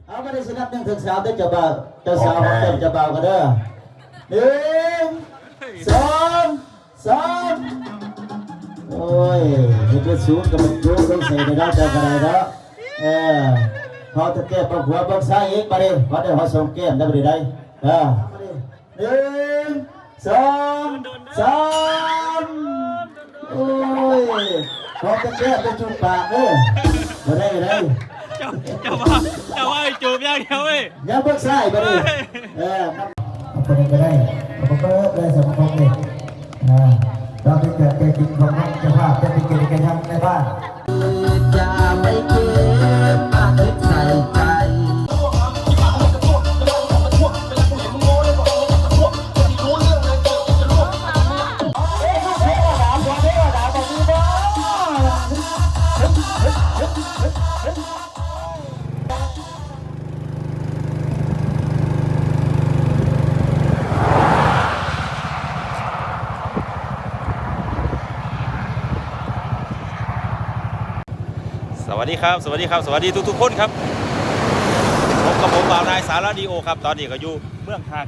เอาไม่ได้สนับหนึ่งถึงสามได้จะเบาจะสาวเต้นจะเบากันเด้อหนึ่งสองสามโอ้ยมันจะสูงกับมันสูงต้องใส่ในด้านจะกระไรเนาะพอตะเกียบปะหัวบังซ้ายอีกมาดิมาดิหัวส่งแก้มได้ไปได้หนึ่งสองสามโอ้ยพอตะเกียบไปจุดปากเด้อมาได้ไปได้จะว่าจูบอย่างเดียวเว้ยยังเบิกซ้ายไปดิเอาคนนี้ก็ได้เอาเบิกได้สมทบเลยเราเป็นเกิดใจจริงของนักเจ้าภาพจะเป็นกิจกรรมในบ้านอย่าไปเก็บมาคิดใส่ใจสวัสดีครับสวัสดีครับสวัสดีทุกคนครับผมกับผมบ่าวนายสารดีโอครับตอนนี้ก็อยู่เมืองท่า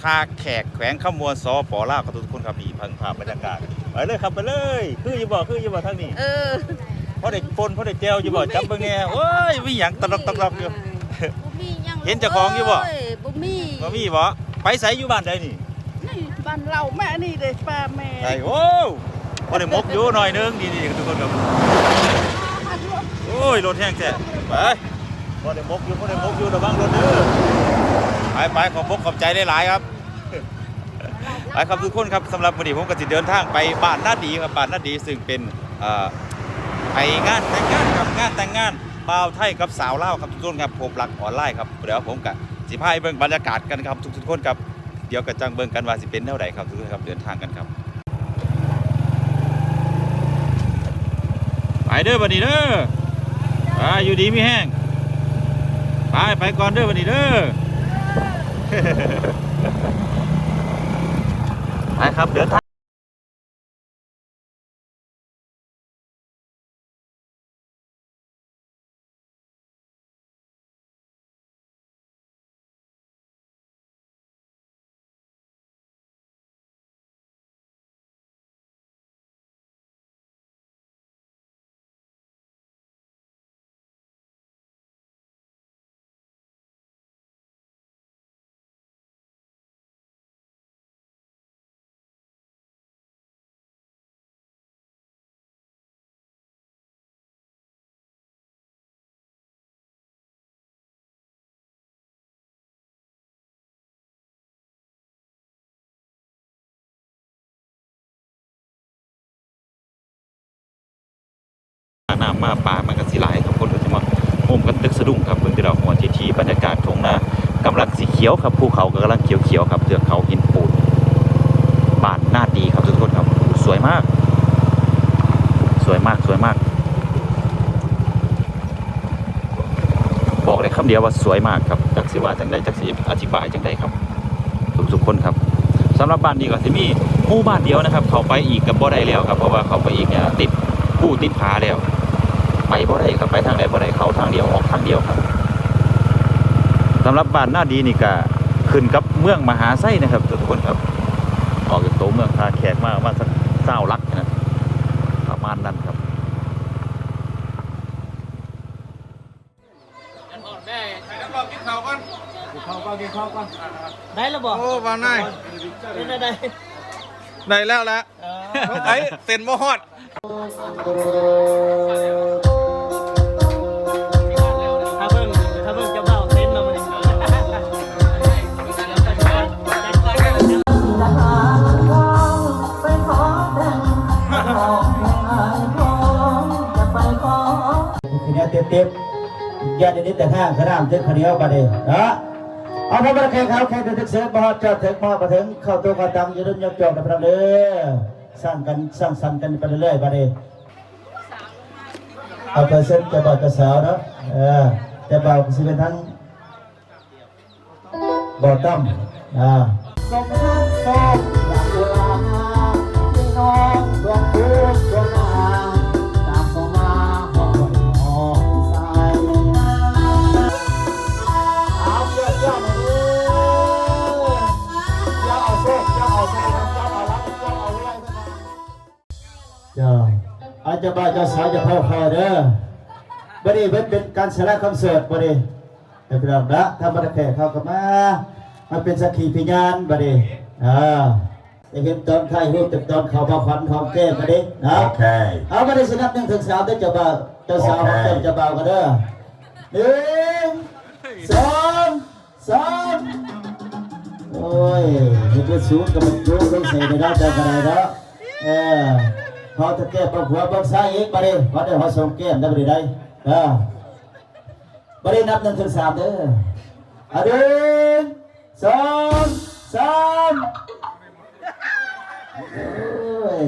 แขกแขวงขมวนสป.ลาวครับทุกคนครับมีพังภาพบรรยากาศไปเลยครับไปเลยคืออยู่บ่ทั้งนี้เพราะเด็กปนเพราะเด็กเจลอยู่บ่จับเบิ่งแง่โอ้ยมีหยังตลกอยู่เห็นเจ้าของอยู่บ่บ่มีบ่ไปไสอยู่บ้านใดนี่บ้านเราแม่นี่เด้ป้าแม่ไอ้โอ้บ่ได้มกอยู่หน่อยนึงนี่ทุกคนครับโอ้ยรถแห้งแท้ไปพอได้มกอยู่ระวังรถเด้อไปขอบใจหลายๆครับไปครับทุกคนครับสำหรับวันนี้ผมก็จะเดินทางไปบ้านนาดีครับบ้านนาดีซึ่งเป็นไปงานแต่งงานครับงานแต่งงานบ่าวไทยกับสาวลาวครับทุกคนครับพบรักออนไลน์ครับเดี๋ยวผมกับสิพาเบิ่งบรรยากาศกันครับทุกคนครับเดี๋ยวกระจังเบิ่งกันว่าสิเป็นเท่าไหร่ครับทุกคนครับเดินทางกันครับไปเด้อบัดนี้เด้ออยู่ดีมีแห้งไปก่อนเด้อวันนี้เด้อ ไปครับเดินทางน้ำมาป่ามันก็สิหลายทุกคนก็จะมาโฮมกันตึกสะดุ้งครับเบิ่งที่เราหัวที่บรรยากาศทุ่งนากำลังสีเขียวครับภูเขาก็กำลังเขียวครับเทือกเขาหินปูนบ้านนาดีครับทุกคนครับสวยมากบอกเลยคำเดียวว่าสวยมากครับจักสิว่าจังไดจักสิอธิบายจังไดครับทุกคนครับสำหรับบ้านนี้ก็จะมีหมู่บ้านเดียวนะครับเขาไปอีกกับบ่ได้แล้วครับเพราะว่าเขาไปอีกเนี่ยติดผู้ติดผาแล้วไปบ่ได้ครับไปทางใดบ่ได้เขาทางเดียวออกทางเดียวครับสำหรับบ้านนาดีนี่ก็ขึ้นกับเมืองมหาไส้นะครับทุกคนครับออกจากตัวเมืองท่าแขกมาว่าสัก20 ลักนะประมาณนั้นครับกินข้าวก่อนได้แล้วบอกโอ้บ้านนายได้แล้วละไอ้เซ็นบ่ฮอดถ้าเบิ่งจะเบาเต้นเราเลยทีนี้เต็มแย่นิดแต่ข้างขนาดเต็มคนเดียวไปเลยเอาพอมาแข่งเขาแข่งถึงเสือบ่จอดถึงบ่มาถึงเข้าตัวกระตังยืนยกจอบกันไปเลยสร้างสรรค์กันไปเรื่อยๆไปเลยเอาเปอร์เซ็นต์จะบ่จะสาวเนาะจะบ่สิเป็นทั้งบ่อตั้มสมทัศน์สมอยากดูแลพี่น้องดวงผู้ดวงนาตามเข้ามาหอยหอยสาย เจ้าบ่าวเจ้าสาวจะเข้าคอเด้อบัดนี้เป็นการแสดงคอนเสิร์ตบัดนี้เป็นเรื่องละถ้าบัดแขกเข้ากันมาเป็นสักขีพยานบัดนี้จะเห็นตอนไทยรูปตอนเขามาขวัญหอมแก้มบัดนี้นะเอาบัดนี้สนับ1 ถึง 3เด้อเจ้าบ่าวเจ้าสาวของเจ้าบ่าวกันเด้อ1 2 3โอ้ยเห็นเป็นศูนย์กับมันโยกลงใส่ในด้านใจกันเลยเนาะพอจะแก้ปัญหาบางสายอีกประเดี๋ยวพอได้หัวส่งแก้มได้ประเดี๋ยวได้ประเดี๋ยวนับ1 ถึง 3เด้อ1 2 3โอ้ย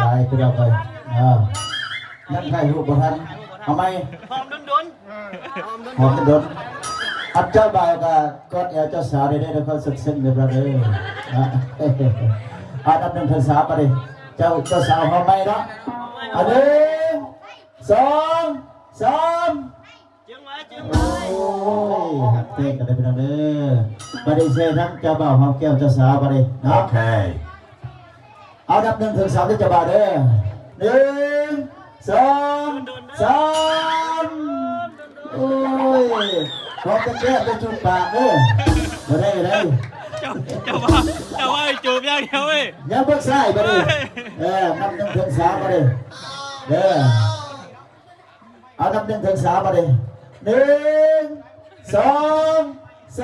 ตายไปแล้วไปนักไทยรูปประทันทำไม หอมดุน หอมกันโดนอับเจ้าบ่าวกับกอดแอลเจ้าสาวได้แล้วเขาซึ้งเลยประเดี๋ยวนับ1 ถึง 3ประเดี๋ยวเจ้าสาวหอมไหมเนาะ1 2 3จึงไว้จึง โอ้ยหักเตะกันได้เป็นเด้อประเดี๋ยวเซทั้งเจ้าบ่าวหอมแก้วเจ้าสาวประเดี๋ยวเนาะเอานับ1 ถึง 3ที่เจ้าบ่าวเด้อ1 2 3โอ้ยพอจะแก้เป็นจุดปากเด้อมาได้เจ้าว่าจูบอย่างเดียวเว้ย อย่าเพิ่งใส่ไปดินับ1 ถึง 3มาดิเด้อเอานับ1 ถึง 3มาดิ1 2 3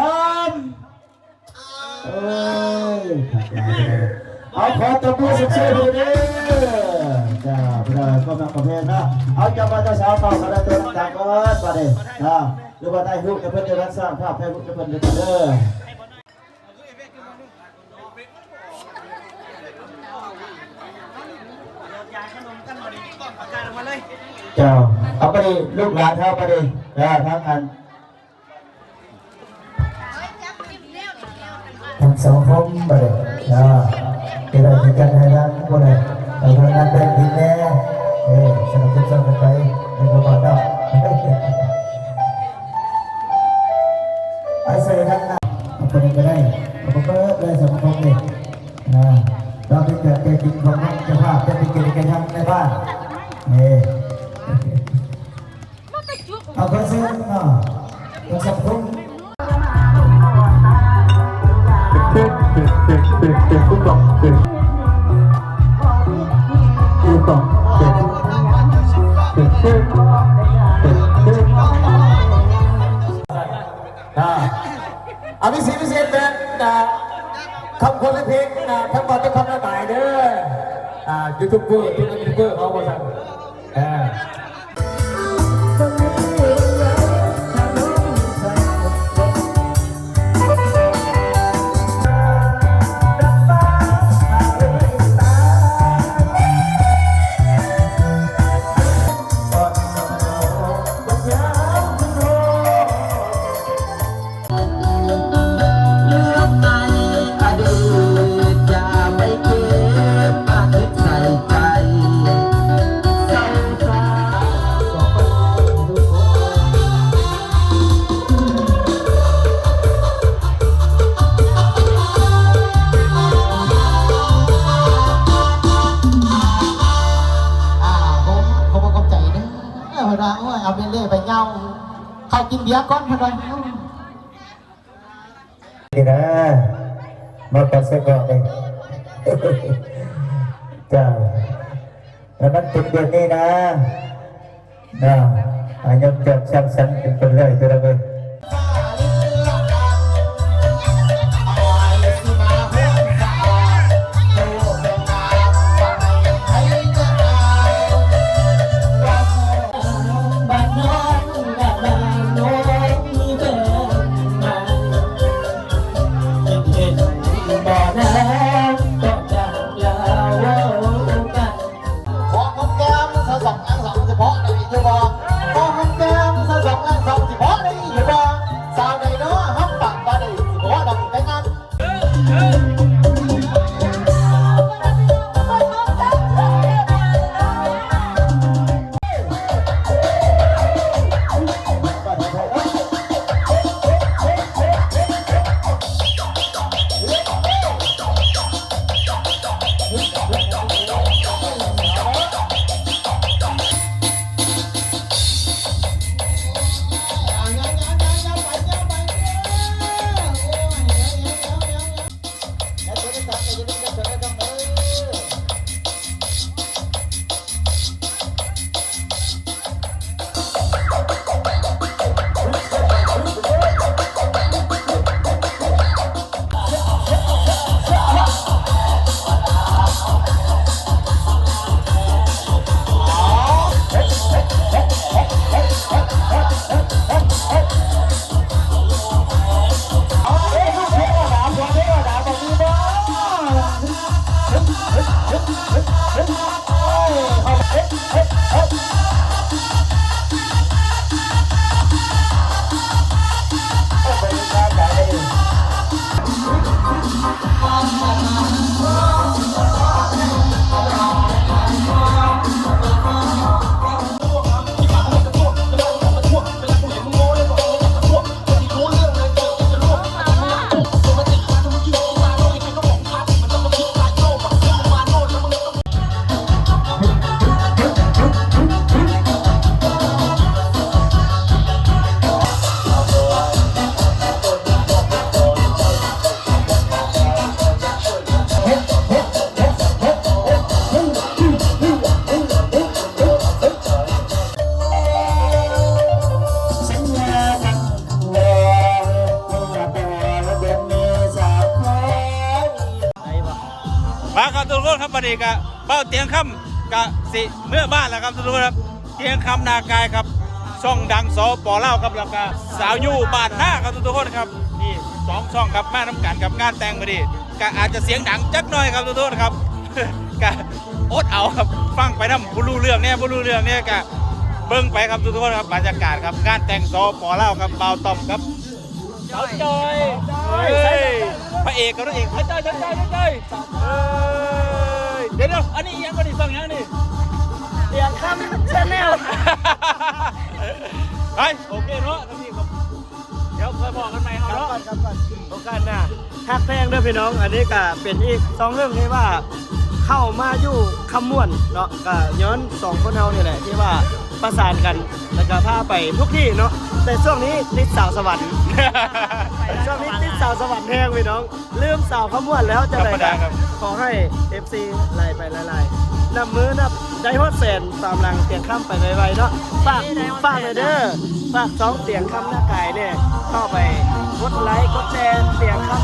โอ้ยเอาขอตบมือสุดๆเลยเด้อจ้าพระก็มาประเภทนะเอาจับมาจะสาวต่อกันได้ตัวต่างๆก่อนมาดิหรือว่าได้รูปจะเพิ่นจะสร้างภาพให้รูปจะเพิ่นจะเด้อเจ้าเอาไปดิลูกหลานเขาไปดิทั้งอันทั้งสองคมไปดิจะได้ที่กันให้นั้นพวกนี้แต่ทางนั้นเป็นดินแน่สนับสนุนกันไปในกระบอกดอกไอ้เซ่ทั้งนั้นเอาไปก็ได้เอาไปก็ได้สองคมนี่เราเป็นเกิดเป็นจริงของนักเจ้าภาพเป็นกิจกรรมในบ้านเอาไปซื้อเอาสักครู่ทุกคนอันนี้สิ่งพิเศษเป็นคำคนละเพลงทั้งหมดจะคำละหมายเด้อยูทูบเบอร์เอาหมดสั่งเอาไปเล่ไปเงาเขากินเบียร์ก้อนพอดีนี่นะมาตัดเสก่อนเลยจ้าแล้วมันติดเดือนนี้นะยังจบชั้นชั้นเป็นเลยตัวเลย บัดนี้ก็เบ้าเตียงคำก็สิเมื่อบ้านแล้วครับทุกคนครับเตียงคำนากายครับช่องดังสปลาวครับแล้วก็สาวยู่บ้านหน้าครับทุกคนครับนี่2ช่องครับมาน้ำกันกับงานแต่งมาดิก็อาจจะเสียงดังจักหน่อยครับทุกคนครับ ก็อดเอาครับฟังไปน้ำผู้รู้เรื่องเนี่ยผู้รู้เรื่องเนี่ยก็เบิ่งไปครับทุกคนครับบรรยากาศครับงานแต่งสปลาวครับเบาต้อมครับสาวจอยพระเอกกับนางเอกพระจอยเดี๋ยวอันนี้ยังก็ดีฟังยังนี่ เตียงคำชาแนล ไปโอเคเนาะท่านพี่ครับเดี๋ยวค่อยบอกกันใหม่เอาเนาะ โอกาสหน้าฮักแพงเด้อพี่น้องอันนี้ก็เป็นอีก2เรื่องที่ว่าเข้ามาอยู่คำม่วนเนาะก็ย้อน2คนเฮานี่แหละที่ว่าประสานกันแล้วก็พาไปทุกที่เนาะแต่ช่วงนี้ติดสาวสวรรค์ ช่วงนี้ติดสาวสวรรค์แห้งพี่น้องลืมสาวขมวนแล้วจะได้ ธรรมดาครับ ขอให้ FC ไล่ไปไล่ๆนับมือนับได้ฮอดแสนตามหลังเตียงค่ำไปไวๆเนาะฝากเลยเด้อฝาก2เตียงค่ำหน้ากายเนี่ยเข้าไปกดไลค์กดแชร์เตียงค่